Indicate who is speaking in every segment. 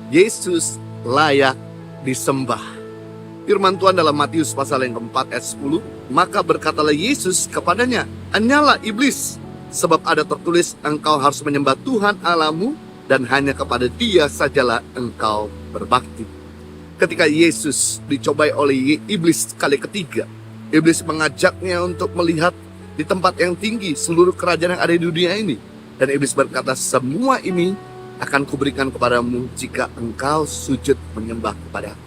Speaker 1: Yesus layak disembah. Firman Tuhan dalam Matius pasal yang keempat ayat 10, maka berkatalah Yesus kepadanya, "Anyalah iblis, sebab ada tertulis, engkau harus menyembah Tuhan Allahmu, dan hanya kepada Dia sajalah engkau berbakti." Ketika Yesus dicobai oleh iblis kali ketiga, iblis mengajaknya untuk melihat di tempat yang tinggi seluruh kerajaan yang ada di dunia ini. Dan iblis berkata, "Semua ini akan kuberikan kepadamu jika engkau sujud menyembah kepadaku."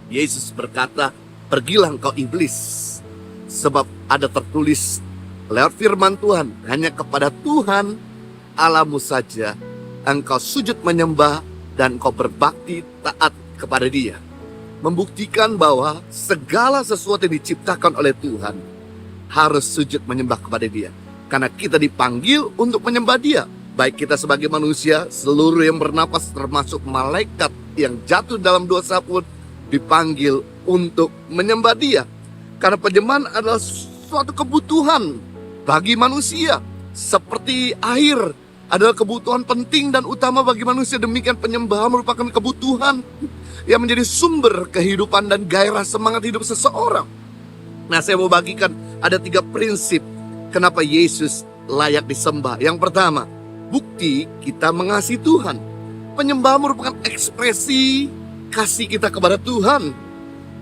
Speaker 1: Yesus berkata, "Pergilah engkau iblis, sebab ada tertulis lewat firman Tuhan, hanya kepada Tuhan Allahmu saja engkau sujud menyembah dan engkau berbakti taat kepada Dia." Membuktikan bahwa segala sesuatu yang diciptakan oleh Tuhan harus sujud menyembah kepada Dia. Karena kita dipanggil untuk menyembah Dia. Baik kita sebagai manusia, seluruh yang bernapas termasuk malaikat yang jatuh dalam dosa pun dipanggil untuk menyembah Dia. Karena penyembahan adalah suatu kebutuhan bagi manusia. Seperti air adalah kebutuhan penting dan utama bagi manusia, demikian penyembahan merupakan kebutuhan yang menjadi sumber kehidupan dan gairah semangat hidup seseorang. Nah, saya mau bagikan ada 3 prinsip kenapa Yesus layak disembah. Yang pertama, bukti kita mengasihi Tuhan. Penyembahan merupakan ekspresi kasih kita kepada Tuhan.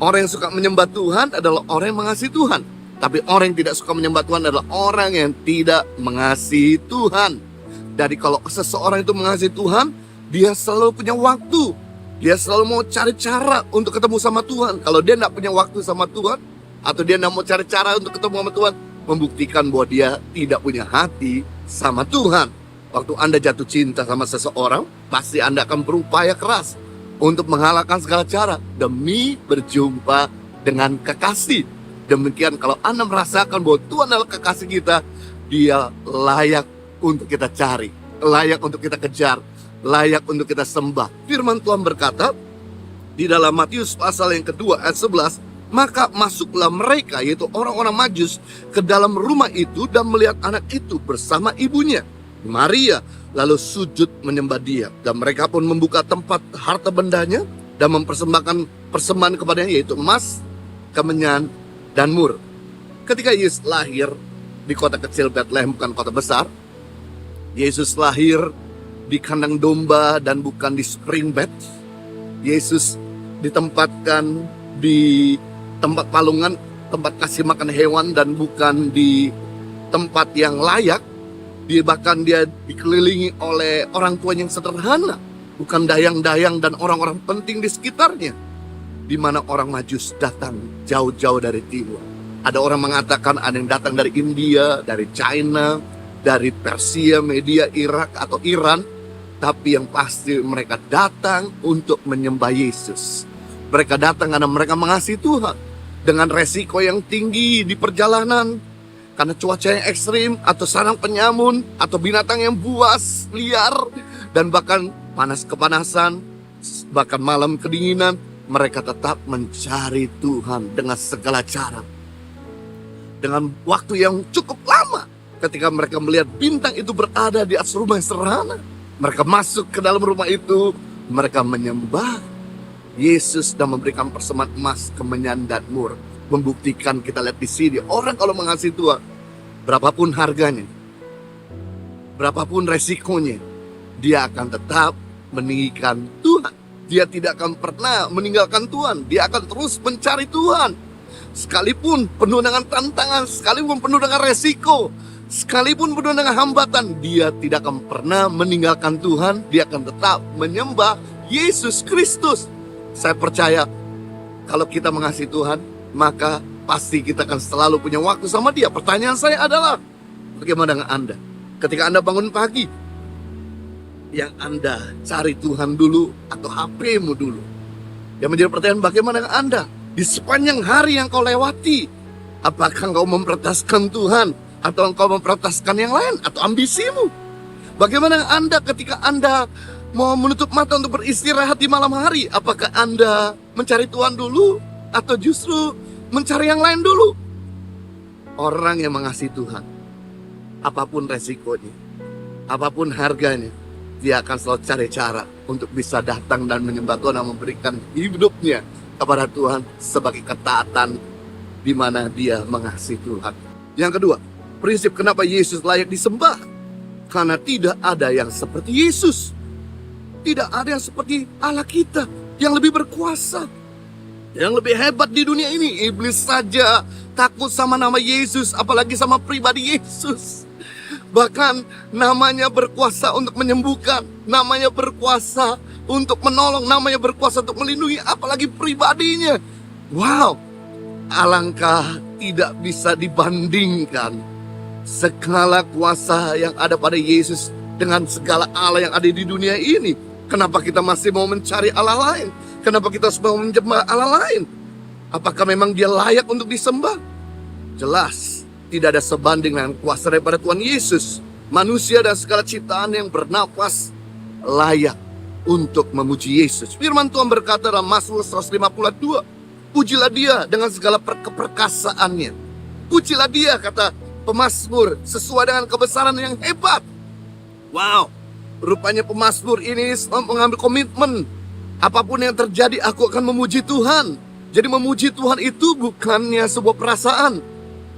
Speaker 1: Orang yang suka menyembah Tuhan adalah orang yang mengasihi Tuhan. Tapi orang yang tidak suka menyembah Tuhan adalah orang yang tidak mengasihi Tuhan. Jadi kalau seseorang itu mengasihi Tuhan, dia selalu punya waktu. Dia selalu mau cari cara untuk ketemu sama Tuhan. Kalau dia tidak punya waktu sama Tuhan, atau dia tidak mau cari cara untuk ketemu sama Tuhan, membuktikan bahwa dia tidak punya hati sama Tuhan. Waktu Anda jatuh cinta sama seseorang, pasti Anda akan berupaya keras untuk menghalalkan segala cara demi berjumpa dengan kekasih. Demikian kalau Anda merasakan bahwa Tuhan adalah kekasih kita, Dia layak untuk kita cari, layak untuk kita kejar, layak untuk kita sembah. Firman Tuhan berkata di dalam Matius pasal yang kedua ayat 11, maka masuklah mereka, yaitu orang-orang Majus, ke dalam rumah itu dan melihat anak itu bersama ibunya Maria, lalu sujud menyembah Dia. Dan mereka pun membuka tempat harta bendanya dan mempersembahkan persembahan kepadanya, yaitu emas, kemenyan, dan mur. Ketika Yesus lahir di kota kecil Bethlehem, bukan kota besar, Yesus lahir di kandang domba dan bukan di spring bed. Yesus ditempatkan di tempat palungan, tempat kasih makan hewan, dan bukan di tempat yang layak. Bahkan dia dikelilingi oleh orang tua yang sederhana, bukan dayang-dayang dan orang-orang penting di sekitarnya. Di mana orang Majus datang jauh-jauh dari timur. Ada orang mengatakan ada yang datang dari India, dari China, dari Persia, Media, Irak atau Iran. Tapi yang pasti mereka datang untuk menyembah Yesus. Mereka datang karena mereka mengasihi Tuhan. Dengan resiko yang tinggi di perjalanan, karena cuaca yang ekstrim, atau sarang penyamun, atau binatang yang buas, liar, dan bahkan kepanasan, bahkan malam kedinginan, mereka tetap mencari Tuhan dengan segala cara. Dengan waktu yang cukup lama, ketika mereka melihat bintang itu berada di atas rumah yang sederhana, mereka masuk ke dalam rumah itu, mereka menyembah Yesus dan memberikan persembahan emas, kemenyan, dan mur. Membuktikan, kita lihat di sini, orang kalau mengasihi Tuhan, berapapun harganya, berapapun resikonya, dia akan tetap meninggikan Tuhan. Dia tidak akan pernah meninggalkan Tuhan. Dia akan terus mencari Tuhan. Sekalipun penuh dengan tantangan, sekalipun penuh dengan resiko, sekalipun penuh dengan hambatan, dia tidak akan pernah meninggalkan Tuhan. Dia akan tetap menyembah Yesus Kristus. Saya percaya kalau kita mengasihi Tuhan, maka pasti kita akan selalu punya waktu sama Dia. Pertanyaan saya adalah, bagaimana dengan Anda? Ketika Anda bangun pagi, yang Anda cari Tuhan dulu atau HP-mu dulu? Yang menjadi pertanyaan, bagaimana dengan Anda? Di sepanjang hari yang kau lewati, apakah engkau memprioritaskan Tuhan atau engkau memprioritaskan yang lain atau ambisimu? Bagaimana dengan Anda ketika Anda mau menutup mata untuk beristirahat di malam hari? Apakah Anda mencari Tuhan dulu atau justru mencari yang lain dulu? Orang yang mengasihi Tuhan, apapun resikonya, apapun harganya, dia akan selalu cari cara untuk bisa datang dan menyembah Tuhan dan memberikan hidupnya kepada Tuhan sebagai ketaatan di mana dia mengasihi Tuhan. Yang kedua, prinsip kenapa Yesus layak disembah. Karena tidak ada yang seperti Yesus. Tidak ada yang seperti Allah kita yang lebih berkuasa, yang lebih hebat di dunia ini. Iblis saja takut sama nama Yesus, apalagi sama pribadi Yesus. Bahkan namanya berkuasa untuk menyembuhkan, namanya berkuasa untuk menolong, namanya berkuasa untuk melindungi, apalagi pribadinya. Wow, alangkah tidak bisa dibandingkan segala kuasa yang ada pada Yesus dengan segala Allah yang ada di dunia ini. Kenapa kita masih mau mencari Allah lain? Kenapa kita mau menyembah Allah lain? Apakah memang dia layak untuk disembah? Jelas tidak ada sebanding dengan kuasa daripada Tuhan Yesus. Manusia dan segala ciptaan yang bernapas layak untuk memuji Yesus. Firman Tuhan berkata dalam Mazmur 152, pujilah dia dengan segala keperkasaannya. Pujilah dia, kata pemazmur, sesuai dengan kebesaran yang hebat. Wow, rupanya pemazmur ini mengambil komitmen. Apapun yang terjadi, aku akan memuji Tuhan. Jadi memuji Tuhan itu bukannya sebuah perasaan.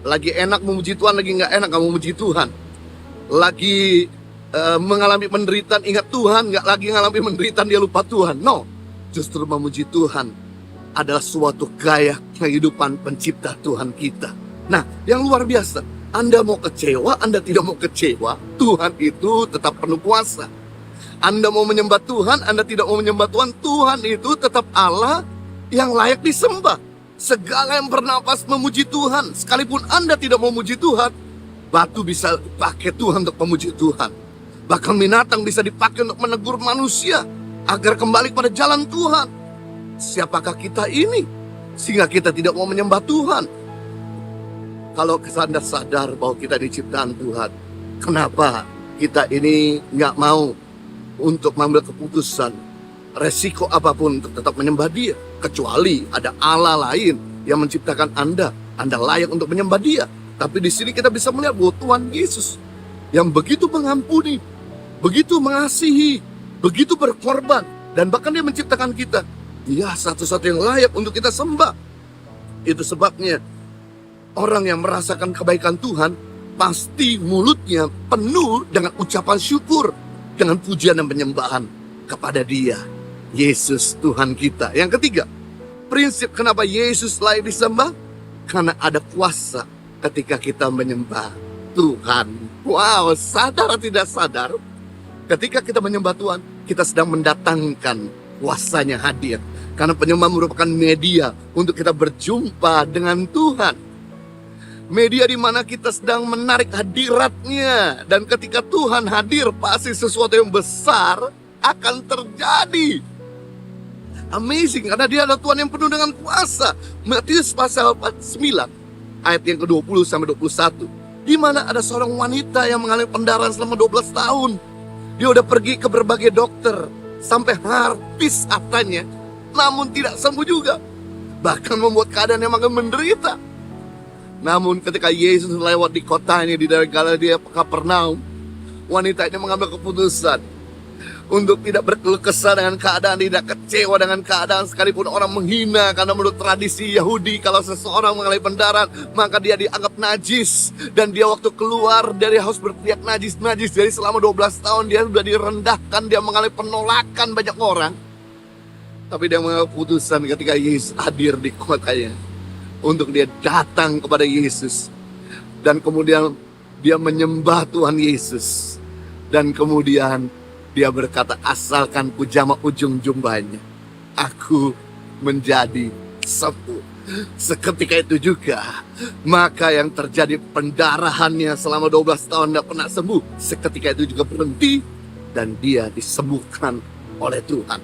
Speaker 1: Lagi enak memuji Tuhan, lagi nggak enak kamu memuji Tuhan. Lagi mengalami penderitaan ingat Tuhan, nggak lagi mengalami penderitaan dia lupa Tuhan. No, justru memuji Tuhan adalah suatu gaya kehidupan pencipta Tuhan kita. Nah, yang luar biasa, Anda mau kecewa, Anda tidak mau kecewa, Tuhan itu tetap penuh kuasa. Anda mau menyembah Tuhan, Anda tidak mau menyembah Tuhan, Tuhan itu tetap Allah yang layak disembah. Segala yang bernapas memuji Tuhan. Sekalipun Anda tidak mau memuji Tuhan, batu bisa dipakai Tuhan untuk memuji Tuhan. Bahkan binatang bisa dipakai untuk menegur manusia agar kembali pada jalan Tuhan. Siapakah kita ini sehingga kita tidak mau menyembah Tuhan? Kalau sadar bahwa kita diciptaan Tuhan, kenapa kita ini nggak mau untuk mengambil keputusan resiko apapun untuk tetap menyembah dia? Kecuali ada Allah lain yang menciptakan Anda layak untuk menyembah dia. Tapi di sini kita bisa melihat bahwa Tuhan Yesus yang begitu mengampuni, begitu mengasihi, begitu berkorban, dan bahkan dia menciptakan kita. Dia satu-satu yang layak untuk kita sembah. Itu sebabnya orang yang merasakan kebaikan Tuhan, pasti mulutnya penuh dengan ucapan syukur, dengan pujian dan penyembahan kepada dia, Yesus Tuhan kita. Yang ketiga, prinsip kenapa Yesus layak disembah, karena ada kuasa ketika kita menyembah Tuhan. Wow, sadar atau tidak sadar, ketika kita menyembah Tuhan, kita sedang mendatangkan kuasanya hadir. Karena penyembah merupakan media untuk kita berjumpa dengan Tuhan. Media di mana kita sedang menarik hadiratnya. Dan ketika Tuhan hadir, pasti sesuatu yang besar akan terjadi. Amazing, karena dia adalah Tuhan yang penuh dengan kuasa. Matius pasal 9 ayat yang ke-20 sampai 21, di mana ada seorang wanita yang mengalami pendarahan selama 12 tahun. Dia udah pergi ke berbagai dokter sampai habis katanya, namun tidak sembuh juga. Bahkan membuat keadaan yang makin menderita. Namun ketika Yesus lewat di kota ini, di daerah Galilea Kapernaum, wanita ini mengambil keputusan untuk tidak berkeluh kesah dengan keadaan, tidak kecewa dengan keadaan sekalipun orang menghina. Karena menurut tradisi Yahudi, kalau seseorang mengalami pendarahan, maka dia dianggap najis. Dan dia waktu keluar dari haus berteriak najis, najis. Jadi selama 12 tahun dia sudah direndahkan, dia mengalami penolakan banyak orang. Tapi dia mengambil keputusan ketika Yesus hadir di kotanya, untuk dia datang kepada Yesus. Dan kemudian dia menyembah Tuhan Yesus. Dan kemudian dia berkata, asalkan ku jama ujung jumbanya, aku menjadi sembuh. Seketika itu juga, maka yang terjadi pendarahannya selama 12 tahun tidak pernah sembuh, seketika itu juga berhenti. Dan dia disembuhkan oleh Tuhan.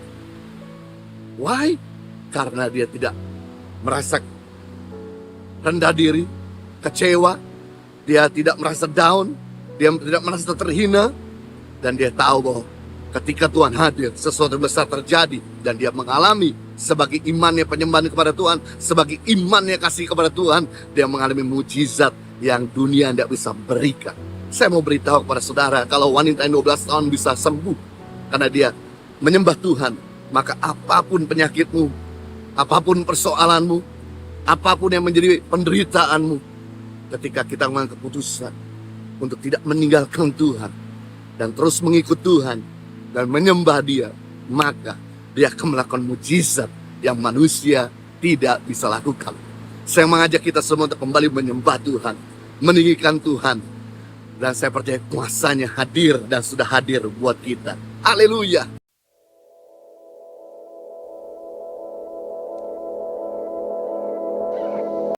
Speaker 1: Why? Karena dia tidak merasa rendah diri, kecewa, dia tidak merasa down, dia tidak merasa terhina, dan dia tahu bahwa ketika Tuhan hadir, sesuatu besar terjadi, dan dia mengalami sebagai imannya penyembahan kepada Tuhan, sebagai imannya kasih kepada Tuhan, dia mengalami mujizat yang dunia tidak bisa berikan. Saya mau beritahu kepada saudara, kalau wanita yang 12 tahun bisa sembuh, karena dia menyembah Tuhan, maka apapun penyakitmu, apapun persoalanmu, apapun yang menjadi penderitaanmu, ketika kita mengambil keputusan untuk tidak meninggalkan Tuhan dan terus mengikut Tuhan dan menyembah Dia, maka Dia akan melakukan mujizat yang manusia tidak bisa lakukan. Saya mengajak kita semua untuk kembali menyembah Tuhan, meninggikan Tuhan, dan saya percaya kuasanya hadir dan sudah hadir buat kita. Haleluya.